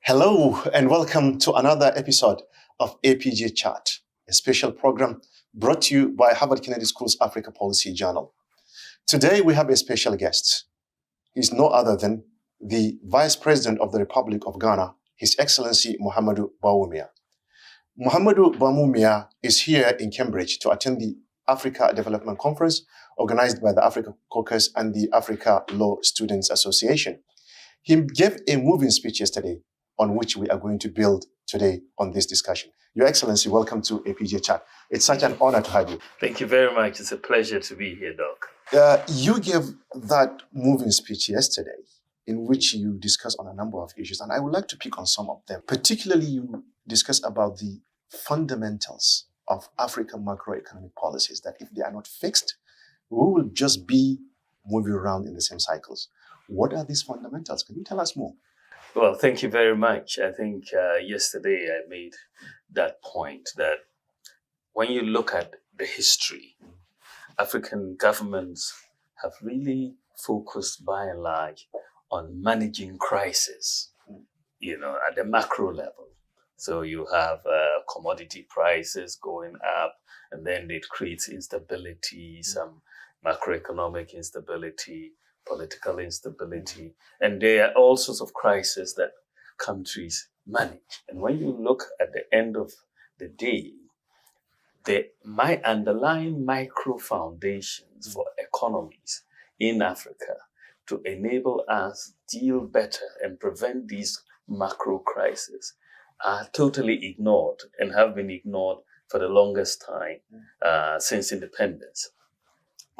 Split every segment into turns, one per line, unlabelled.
Hello and welcome to another episode of APJ Chat, a special program brought to you by Harvard Kennedy School's Africa Policy Journal. Today we have a special guest. He's no other than the Vice President of the Republic of Ghana, His Excellency Muhammadu Bawumia. Muhammadu Bawumia is here in Cambridge to attend the Africa Development Conference organized by the Africa Caucus and the Africa Law Students Association. He gave a moving speech yesterday on which we are going to build today on this discussion. Your Excellency, welcome to APJ Chat. It's such an honor to have you.
Thank you very much. It's a pleasure to be here, Doc.
You gave that moving speech yesterday in which you discussed on a number of issues, and I would like to pick on some of them. Particularly, you discussed about the fundamentals of African macroeconomic policies, that if they are not fixed, we will just be moving around in the same cycles. What are these fundamentals? Can you tell us more?
Well, thank you very much. I think yesterday I made that point that when you look at the history, African governments have really focused by and large on managing crisis, at the macro level. So you have commodity prices going up, and then it creates instability, some macroeconomic instability, political instability, and there are all sorts of crises that countries manage. And when you look at the end of the day, my underlying micro foundations for economies in Africa to enable us deal better and prevent these macro crises are totally ignored and have been ignored for the longest time since independence.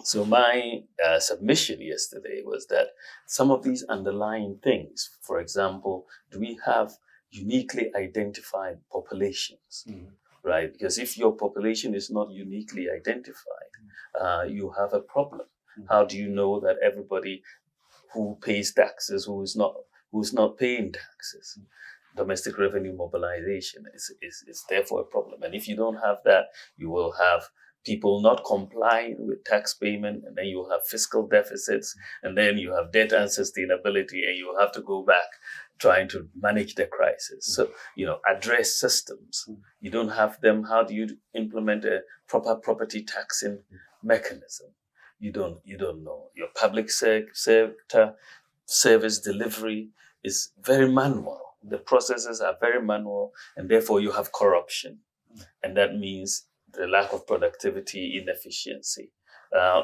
So my submission yesterday was that some of these underlying things, for example, do we have uniquely identified populations, right? Because if your population is not uniquely identified, you have a problem. How do you know that everybody who pays taxes, who's not paying taxes? Domestic revenue mobilization is therefore a problem. And if you don't have that, you will have people not complying with tax payment, and then you have fiscal deficits, and then you have debt unsustainability, and you have to go back trying to manage the crisis. So, address systems. You don't have them. How do you implement a proper property taxing mechanism? You don't know. Your public sector service delivery is very manual. The processes are very manual, and therefore you have corruption. And that means the lack of productivity, inefficiency.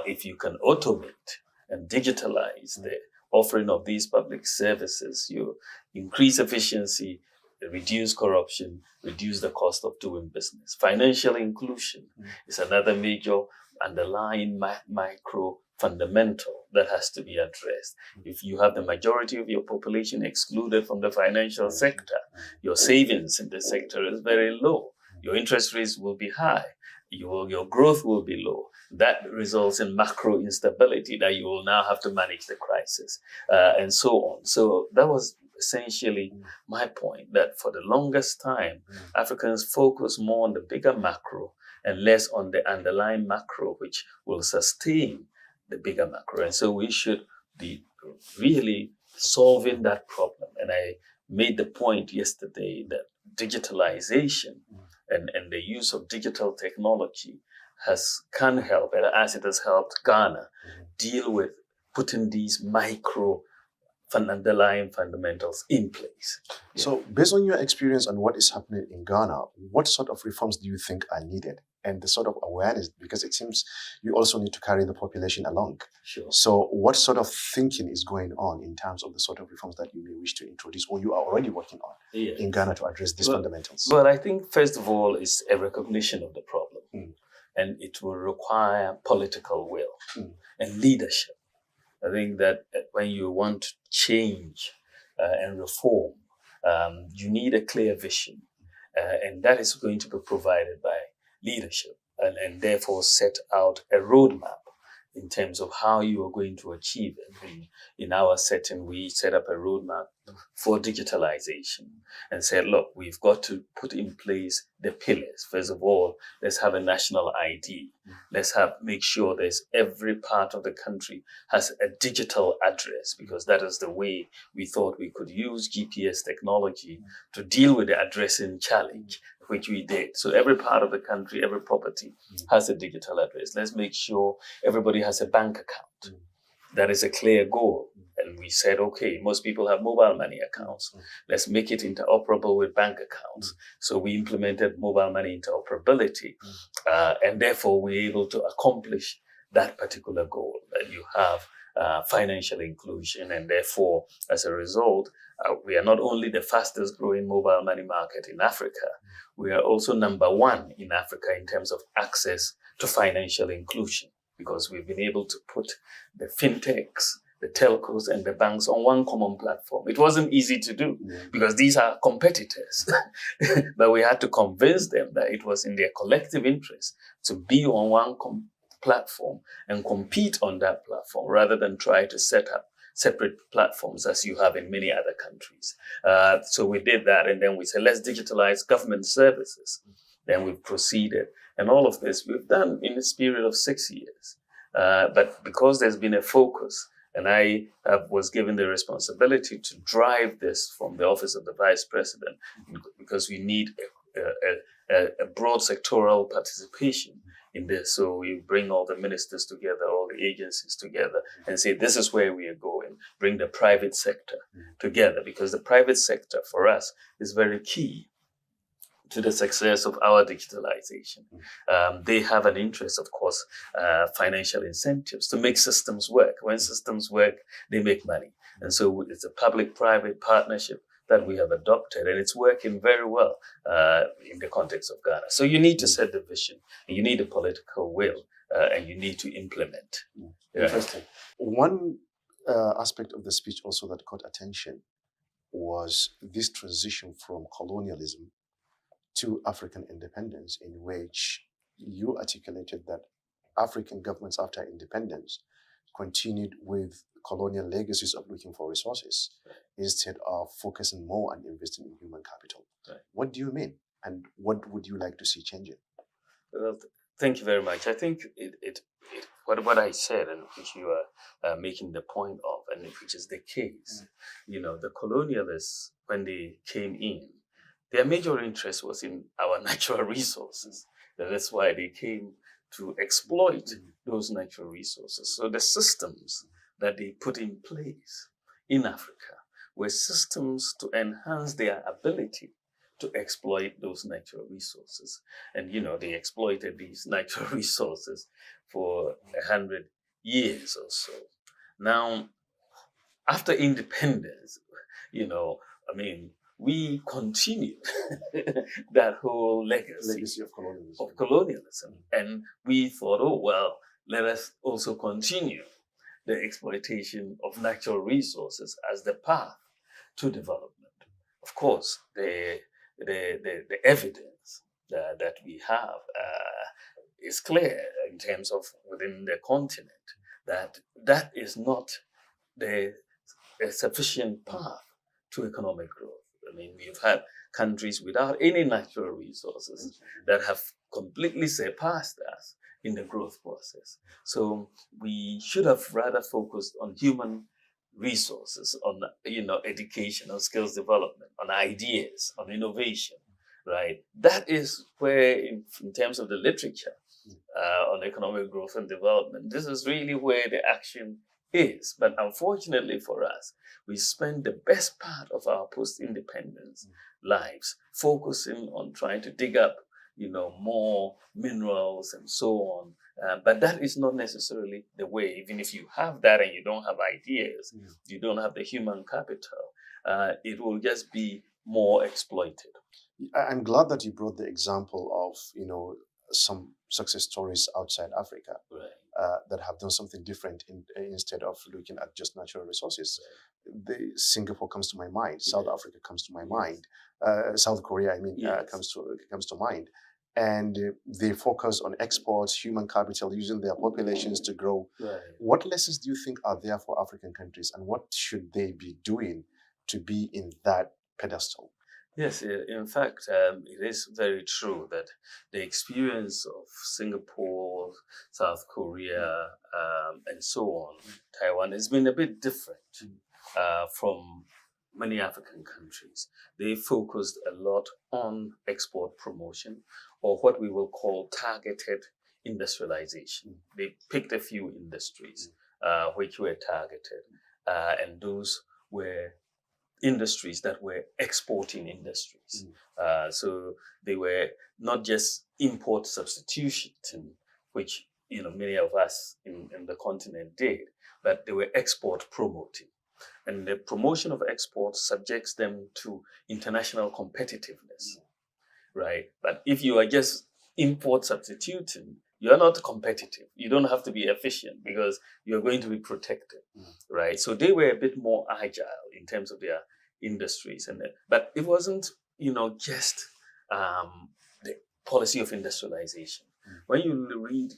If you can automate and digitalize the offering of these public services, you increase efficiency, reduce corruption, reduce the cost of doing business. Financial inclusion is another major underlying micro fundamental that has to be addressed. If you have the majority of your population excluded from the financial sector, your savings in the sector is very low. Your interest rates will be high. Your growth will be low. That results in macro instability that you will now have to manage the crisis, and so on. So that was essentially my point, that for the longest time, Africans focus more on the bigger macro and less on the underlying macro, which will sustain the bigger macro. And so we should be really solving that problem. And I made the point yesterday that digitalization and the use of digital technology can help, as it has helped Ghana deal with putting these micro underlying fundamentals in place.
So based on your experience and what is happening in Ghana, what sort of reforms do you think are needed? And the sort of awareness, because it seems you also need to carry the population along.
Sure.
So what sort of thinking is going on in terms of the sort of reforms that you may wish to introduce or you are already working on in Ghana to address these fundamentals?
Well, I think first of all is a recognition of the problem. And it will require political will and leadership. I think that when you want to change and reform, you need a clear vision. And that is going to be provided by leadership, and therefore set out a roadmap in terms of how you are going to achieve it. In our setting, we set up a roadmap for digitalization and said, look, we've got to put in place the pillars. First of all, let's have a national ID. Let's make sure there's every part of the country has a digital address, because that is the way we thought we could use GPS technology to deal with the addressing challenge, which we did. So every part of the country, every property has a digital address. Let's make sure everybody has a bank account. That is a clear goal. And we said, okay, most people have mobile money accounts. Let's make it interoperable with bank accounts. So we implemented mobile money interoperability. And therefore, we're able to accomplish that particular goal, that you have financial inclusion. And therefore, as a result, we are not only the fastest growing mobile money market in Africa, we are also number one in Africa in terms of access to financial inclusion, because we've been able to put the fintechs, the telcos, and the banks on one common platform. It wasn't easy to do because these are competitors, but we had to convince them that it was in their collective interest to be on one platform and compete on that platform rather than try to set up separate platforms as you have in many other countries. So we did that, and then we said, let's digitalize government services. Then we've proceeded. And all of this we've done in this period of 6 years. But because there's been a focus, and I was given the responsibility to drive this from the Office of the Vice President, because we need a broad sectoral participation in this. So we bring all the ministers together, all the agencies together, and say, this is where we are going. Bring the private sector together, because the private sector for us is very key to the success of our digitalization. They have an interest, of course, financial incentives to make systems work. When systems work, they make money. And so it's a public-private partnership that we have adopted, and it's working very well in the context of Ghana. So you need to set the vision, and you need a political will, and you need to implement.
Interesting. One aspect of the speech also that caught attention was this transition from colonialism to African independence, in which you articulated that African governments after independence continued with colonial legacies of looking for resources instead of focusing more on investing in human capital.
Right.
What do you mean? And what would you like to see changing?
Well, thank you very much. I think what I said, and which you are making the point of, and which is the case, the colonialists, when they came in, their major interest was in our natural resources. That's why they came to exploit those natural resources. So the systems that they put in place in Africa were systems to enhance their ability to exploit those natural resources. And, they exploited these natural resources for 100 years or so. Now, after independence, we continued that whole legacy
of colonialism.
And we thought, let us also continue the exploitation of natural resources as the path to development. Of course, the evidence that we have is clear in terms of within the continent that is not the sufficient path to economic growth. We've had countries without any natural resources that have completely surpassed us in the growth process. So we should have rather focused on human resources, on education, on skills development, on ideas, on innovation, right? That is where, in terms of the literature on economic growth and development, this is really where the action is. But unfortunately for us, we spend the best part of our post-independence lives focusing on trying to dig up, more minerals and so on. But that is not necessarily the way. Even if you have that and you don't have ideas, you don't have the human capital, it will just be more exploited.
I'm glad that you brought the example of, some success stories outside Africa.
Right.
That have done something different instead of looking at just natural resources. Singapore comes to my mind. South Africa comes to my mind. South Korea, comes to mind. and they focus on exports, human capital, using their populations to grow.
Right.
What lessons do you think are there for African countries, and what should they be doing to be in that pedestal?
Yes, in fact, it is very true that the experience of Singapore, South Korea, and so on, Taiwan, has been a bit different from many African countries. They focused a lot on export promotion, or what we will call targeted industrialization. They picked a few industries which were targeted, and those were industries that were exporting industries. So they were not just import substitution, which many of us in the continent did, but they were export promoting. And the promotion of exports subjects them to international competitiveness, right? But if you are just import substituting, you're not competitive. You don't have to be efficient because you're going to be protected, right? So they were a bit more agile in terms of their industries, but it wasn't, just the policy of industrialization. When you read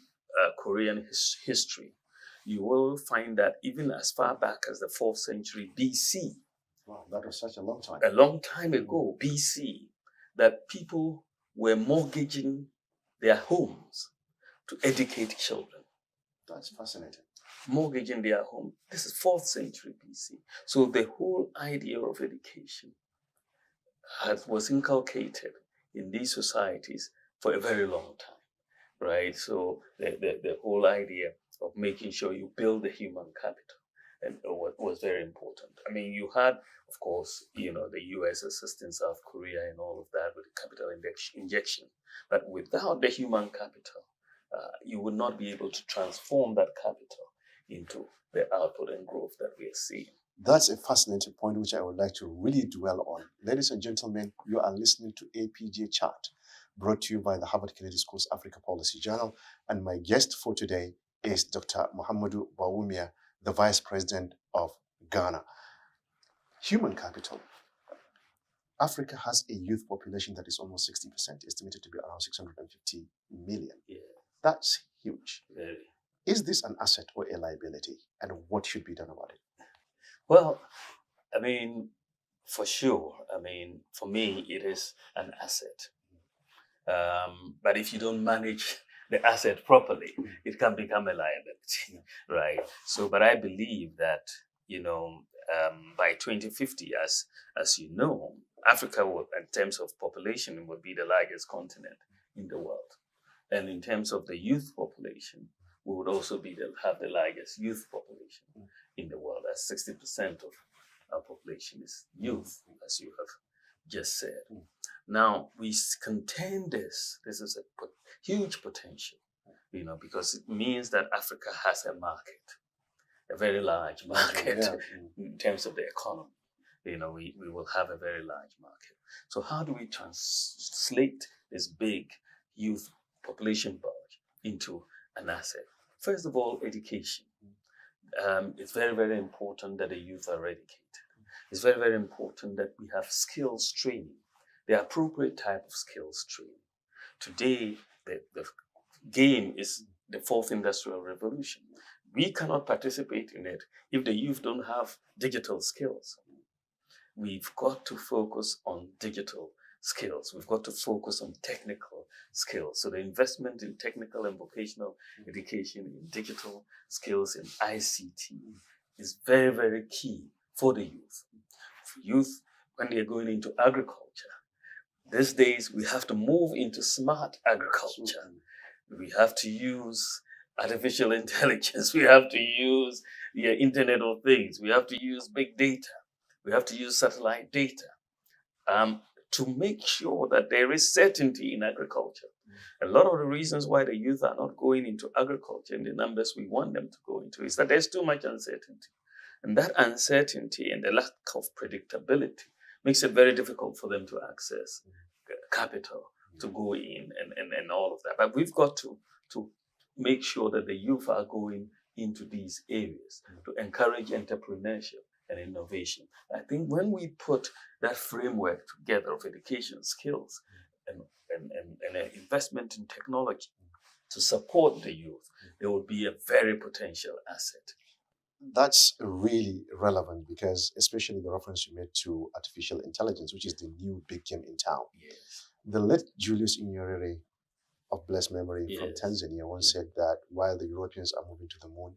Korean history, you will find that even as far back as the 4th century BC,
wow, that was such a long time.
A long time ago, BC, that people were mortgaging their homes to educate children.
That's fascinating.
Mortgaging their home. This is 4th century BC. So the whole idea of education was inculcated in these societies for a very long time, right? So the whole idea of making sure you build the human capital and was very important. I mean, you had, of course, the US assisting South Korea and all of that with the capital injection. But without the human capital, you would not be able to transform that capital into the output and growth that we are seeing.
That's a fascinating point which I would like to really dwell on. Ladies and gentlemen, you are listening to APJ Chat, brought to you by the Harvard Kennedy School's Africa Policy Journal. And my guest for today is Dr. Muhammadu Bawumia, the Vice President of Ghana. Human capital. Africa has a youth population that is almost 60%, estimated to be around 650 million.
Yeah.
That's huge.
Very.
Is this an asset or a liability? And what should be done about it?
Well, I mean, for sure. I mean, for me, it is an asset. But if you don't manage the asset properly, it can become a liability, right? So, but I believe that, by 2050, as you know, Africa will, in terms of population, will be the largest continent in the world. And in terms of the youth population, we would also have the largest youth population in the world, as 60% of our population is youth, as you have just said. Now, we contend this. This is a huge potential, because it means that Africa has a market, a very large market in terms of the economy. We will have a very large market. So how do we translate this big youth population bulge into an asset? First of all, education. It's very, very important that the youth are educated. It's very, very important that we have skills training, the appropriate type of skills training. Today, the game is the 4th industrial revolution. We cannot participate in it if the youth don't have digital skills. We've got to focus on digital skills. We've got to focus on technical skills. So the investment in technical and vocational education, in digital skills, in ICT is very, very key for the youth. For youth, when they're going into agriculture, these days we have to move into smart agriculture. We have to use artificial intelligence. We have to use the Internet of Things. We have to use big data. We have to use satellite data to make sure that there is certainty in agriculture. A lot of the reasons why the youth are not going into agriculture in the numbers we want them to go into is that there's too much uncertainty. And that uncertainty and the lack of predictability makes it very difficult for them to access capital to go in and all of that. But we've got to make sure that the youth are going into these areas to encourage entrepreneurship and innovation. I think when we put that framework together of education, skills, and and an investment in technology to support the youth, they would be a very potential asset.
That's really relevant because, especially the reference you made to artificial intelligence, which is the new big game in town.
Yes.
The late Julius Nyerere of blessed memory from
Yes.
Tanzania once said that while the Europeans are moving to the moon,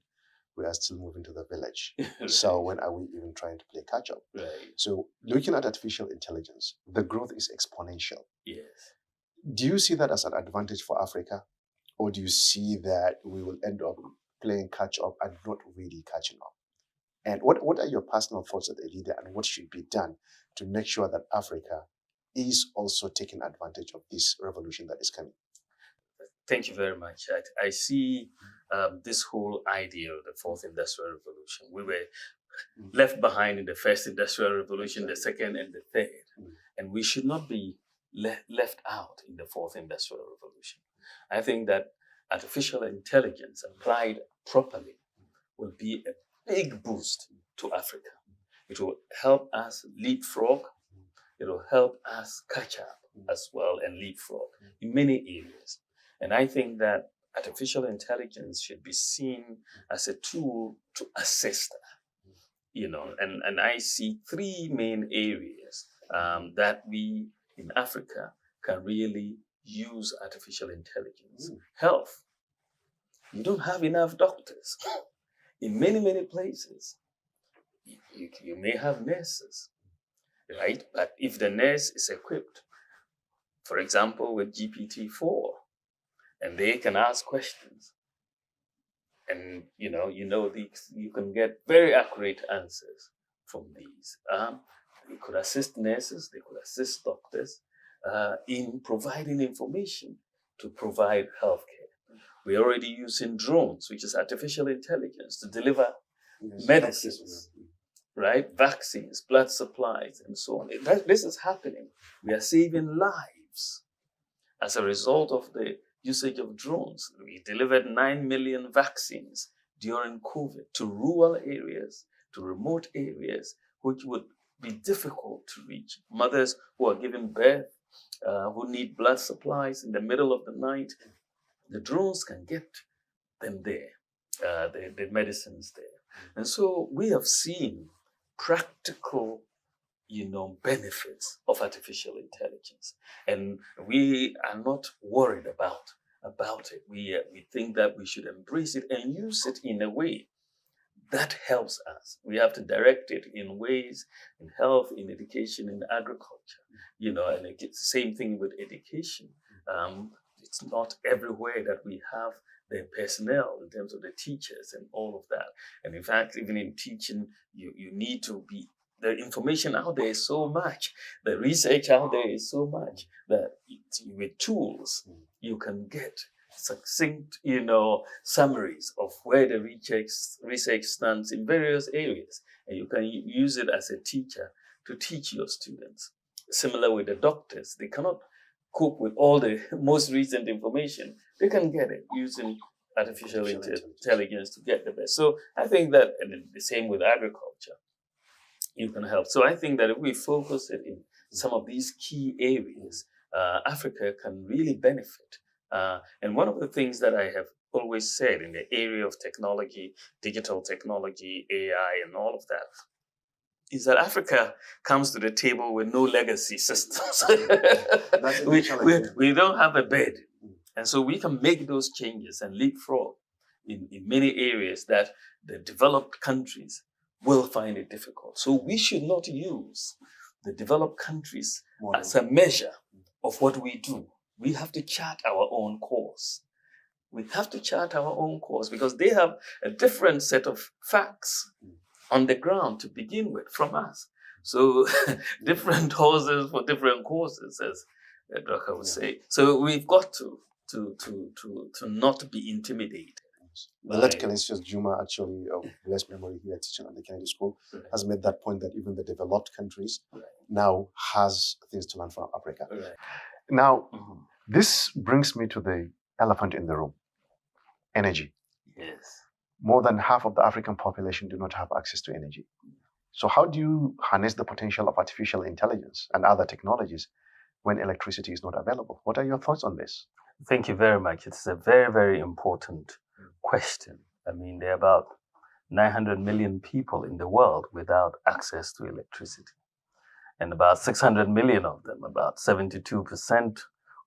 we are still moving to the village.
Right.
So when are we even trying to play catch up?
Right.
So looking at artificial intelligence, the growth is exponential.
Yes.
Do you see that as an advantage for Africa? Or do you see that we will end up playing catch up and not really catching up? And what are your personal thoughts as a leader, and what should be done to make sure that Africa is also taking advantage of this revolution that is coming?
Thank you very much. I see this whole idea of the fourth industrial revolution. We were left behind in the first industrial revolution, the second and the third. And we should not be left out in the fourth industrial revolution. I think that artificial intelligence applied properly will be a big boost to Africa. It will help us leapfrog. It will help us catch up as well and leapfrog in many areas. And I think that artificial intelligence should be seen as a tool to assist that. And I see three main areas that we in Africa can really use artificial intelligence. Health. You don't have enough doctors. In many, many places, you may have nurses, right? But if the nurse is equipped, for example, with GPT-4, and they can ask questions, and you can get very accurate answers from these. They could assist nurses, they could assist doctors in providing information to provide healthcare. We're already using drones, which is artificial intelligence, to deliver medicines, right? Vaccines, blood supplies, and so on. This is happening. We are saving lives as a result of the usage of drones. We delivered 9 million vaccines during COVID to rural areas, to remote areas, which would be difficult to reach. Mothers who are giving birth, who need blood supplies in the middle of the night, the drones can get them there, the medicines there. And so we have seen practical, benefits of artificial intelligence. And we are not worried about it. We think that we should embrace it and use it in a way that helps us. We have to direct it in ways in health, in education, in agriculture, and it's the same thing with education. It's not everywhere that we have the personnel in terms of the teachers and all of that. And in fact, even in teaching, you need to be, the information out there is so much, the research out there is so much that with tools, you can get succinct, summaries of where the research stands in various areas. And you can use it as a teacher to teach your students. Similar with the doctors, they cannot cope with all the most recent information. They can get it using artificial intelligence to get the best. So I think that, and the same with agriculture, you can help. So I think that if we focus it in some of these key areas, Africa can really benefit. And one of the things that I have always said in the area of technology, digital technology, AI, and all of that, is that Africa comes to the table with no legacy systems. we don't have a bed. And so we can make those changes and leapfrog in many areas that the developed countries will find it difficult. So we should not use the developed countries as a measure of what we do. We have to chart our own course. We have to chart our own course because they have a different set of facts on the ground to begin with from us. So different horses for different courses, as Drucker would say. So we've got to not be intimidated.
The late Calisius Juma, actually, of blessed memory here teaching at the Kennedy School, has made that point that even the developed countries now has things to learn from Africa. Now, this brings me to the elephant in the room, energy.
Yes.
More than half of the African population do not have access to energy. So how do you harness the potential of artificial intelligence and other technologies when electricity is not available? What are your thoughts on this?
Thank you very much. It's a very, very important question. I mean, there are about 900 million people in the world without access to electricity. And about 600 million of them, about 72%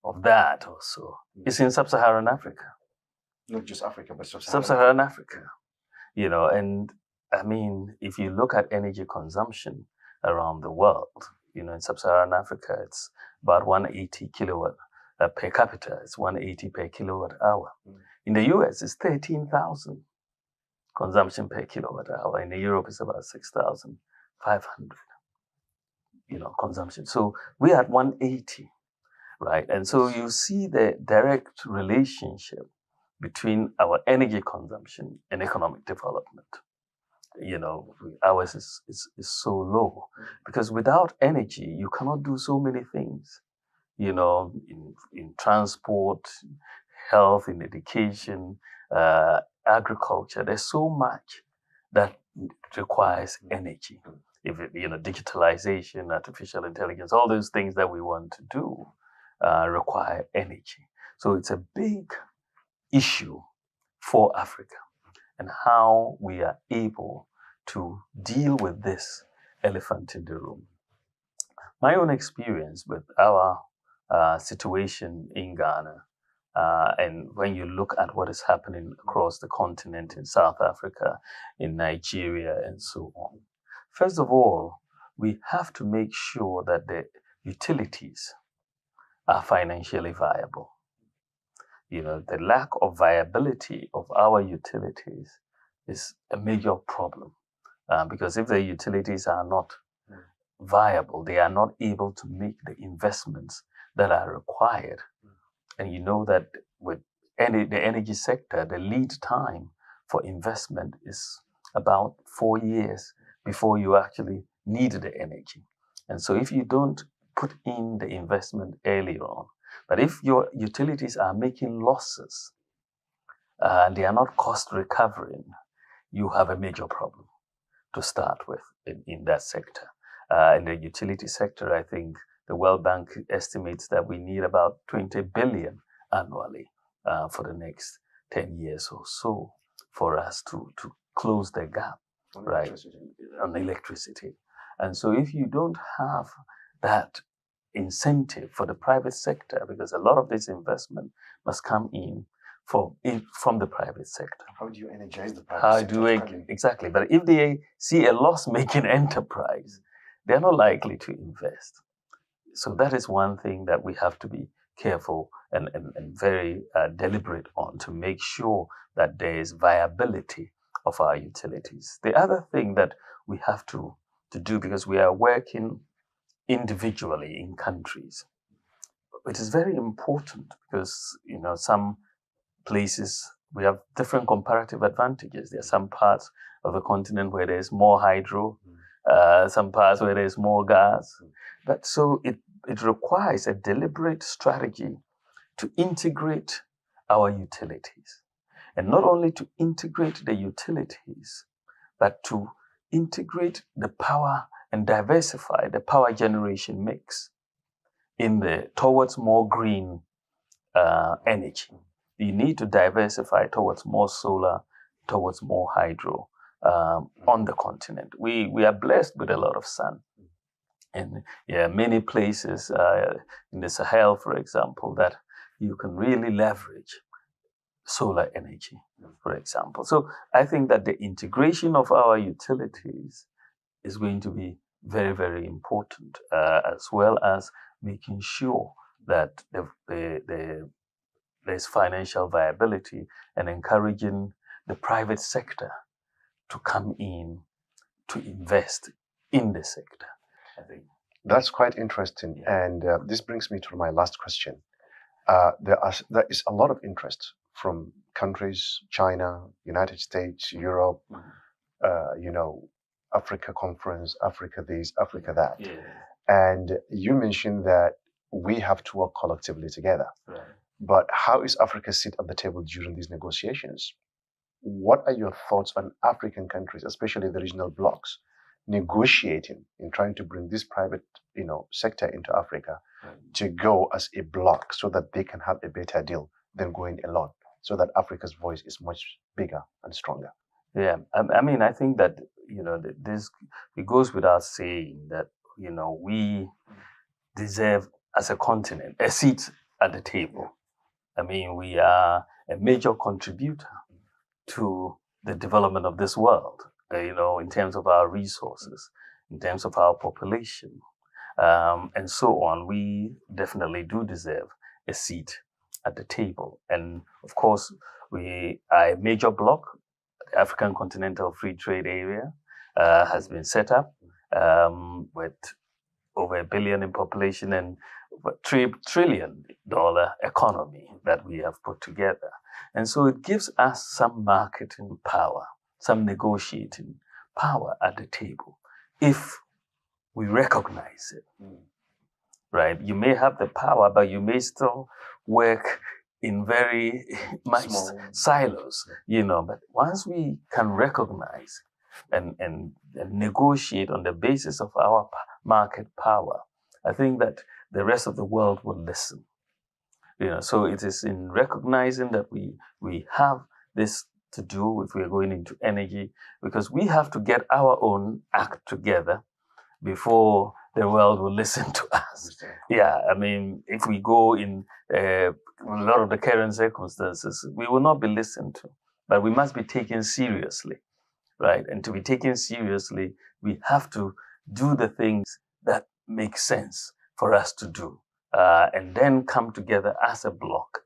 of that or so, is in sub-Saharan Africa.
Not just Africa, but
Sub-Saharan Africa. And I mean, if you look at energy consumption around the world, in sub-Saharan Africa, it's about 180 kilowatt per capita. It's 180 per kilowatt hour. In the US, it's 13,000 consumption per kilowatt hour. In Europe, it's about 6,500, consumption. So we're at 180, right? And so you see the direct relationship between our energy consumption and economic development. Ours is so low because without energy, you cannot do so many things, in transport, health, in education, agriculture. There's so much that requires energy. Digitalization, artificial intelligence, all those things that we want to do require energy. So it's a big issue for Africa and how we are able to deal with this elephant in the room. My own experience with our situation in Ghana, and when you look at what is happening across the continent in South Africa, in Nigeria, and so on. First of all, we have to make sure that the utilities are financially viable. The lack of viability of our utilities is a major problem because if the utilities are not viable, they are not able to make the investments that are required. And you know that with the energy sector, the lead time for investment is about 4 years before you actually need the energy. And so if you don't put in the investment early on, but if your utilities are making losses and they are not cost recovering, you have a major problem to start with in that sector. In the utility sector, I think the World Bank estimates that we need about 20 billion annually for the next 10 years or so for us to close the gap, on electricity. And so if you don't have that incentive for the private sector, because a lot of this investment must come in from the private sector.
How do you energize the private sector?
Exactly. But if they see a loss-making enterprise, they're not likely to invest. So that is one thing that we have to be careful and very deliberate on to make sure that there is viability of our utilities. The other thing that we have to do, because we are working individually in countries, it is very important because, some places we have different comparative advantages. There are some parts of the continent where there's more hydro, some parts where there's more gas. But so it requires a deliberate strategy to integrate our utilities. And not only to integrate the utilities, but to integrate the power and diversify the power generation mix towards more green energy. You need to diversify towards more solar, towards more hydro on the continent. We are blessed with a lot of sun. And many places in the Sahel, for example, that you can really leverage solar energy, for example. So I think that the integration of our utilities is going to be very, very important, as well as making sure that there's financial viability and encouraging the private sector to come in to invest in the sector. I think
that's quite interesting. Yeah. And this brings me to my last question. There is a lot of interest from countries, China, United States, Europe, Africa Conference, Africa this, Africa that.
Yeah.
And you mentioned that we have to work collectively together.
Right.
But how is Africa sit at the table during these negotiations? What are your thoughts on African countries, especially the regional blocs, negotiating in trying to bring this private, sector into Africa to go as a bloc so that they can have a better deal than going alone, so that Africa's voice is much bigger and stronger.
Yeah, I mean, I think that this it goes without saying that we deserve as a continent a seat at the table. I mean, we are a major contributor to the development of this world. In terms of our resources, in terms of our population, and so on. We definitely do deserve a seat at the table. And of course, we are a major bloc. The African Continental Free Trade Area has been set up with over 1 billion in population and $3 trillion economy that we have put together. And so it gives us some marketing power, some negotiating power at the table if we recognize it. Right? You may have the power, but you may still work in very much silos, but once we can recognize and negotiate on the basis of our market power, I think that the rest of the world will listen. So it is in recognizing that we have this to do if we are going into energy, because we have to get our own act together before the world will listen to us. Yeah, I mean, if we go in a lot of the current circumstances, we will not be listened to, but we must be taken seriously, right? And to be taken seriously, we have to do the things that make sense for us to do, and then come together as a bloc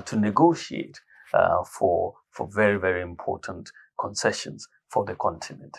to negotiate for very, very important concessions for the continent.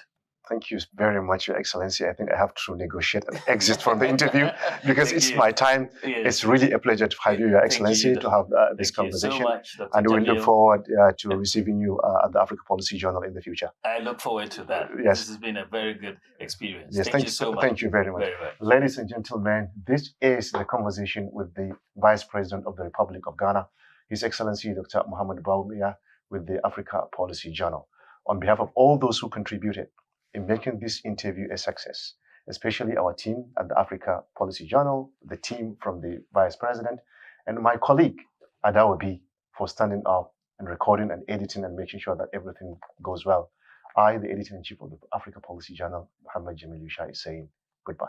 Thank you very much, Your Excellency. I think I have to negotiate an exit from the interview because it's my time. Yes. It's really a pleasure to have you, Your Excellency, to have this conversation.
Thank you so much, Dr.
And we
Jamil.
look forward to receiving you at the Africa Policy Journal in the future.
I look forward to that.
Yes.
This has been a very good experience.
Yes,
thank you so much.
Thank you very much. Ladies and gentlemen, this is the conversation with the Vice President of the Republic of Ghana, His Excellency Dr. Muhammad Bawumia, with the Africa Policy Journal. On behalf of all those who contributed in making this interview a success, especially our team at the Africa Policy Journal, the team from the Vice President, and my colleague, Adawabi, for standing up and recording and editing and making sure that everything goes well. I, the Editor-in-Chief of the Africa Policy Journal, Muhammad Jamil Yusha, is saying goodbye.